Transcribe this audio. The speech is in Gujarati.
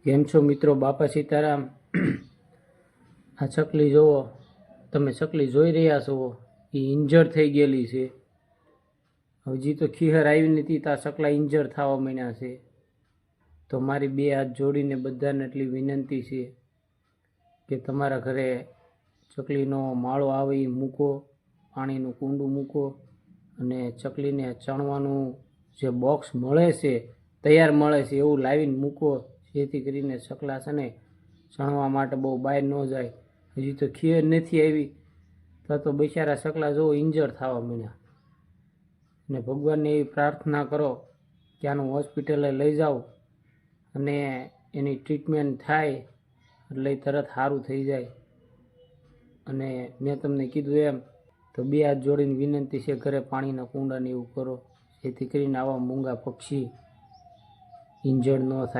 કેમ છો મિત્રો? બાપા સીતારામ। આ ચકલી જોવો, તમે ચકલી જોઈ રહ્યા છો, એ ઇન્જર થઈ ગયેલી છે। હજી તો ખીહર આવી નથી, તો આ ચકલા ઇન્જર થવા માંડ્યા છે। તો મારી બે હાથ જોડીને બધાને એટલી વિનંતી છે કે તમારા ઘરે ચકલીનો માળો આવે એ મૂકો, પાણીનું કુંડું મૂકો, અને ચકલીને ચણવાનું જે બોક્સ મળે છે, તૈયાર મળે છે, એવું લાવીને મૂકો, જેથી કરીને ચકલા છે ને ચણવા માટે બહુ બહાર ન જાય। હજી તો ખીયર નથી આવી, તો બિચારા ચકલા જો ઇન્જર થવા માંડ્યા। ને ભગવાનને એવી પ્રાર્થના કરો કે આનું હોસ્પિટલે લઈ જાઓ અને એની ટ્રીટમેન્ટ થાય એટલે તરત સારું થઈ જાય। અને મેં તમને કીધું એમ તો બે હાથ જોડીને વિનંતી છે, ઘરે પાણીના કુંડાને એવું કરો, જેથી કરીને આવા મૂંગા પક્ષી ઇન્જર્ડ ન થાય।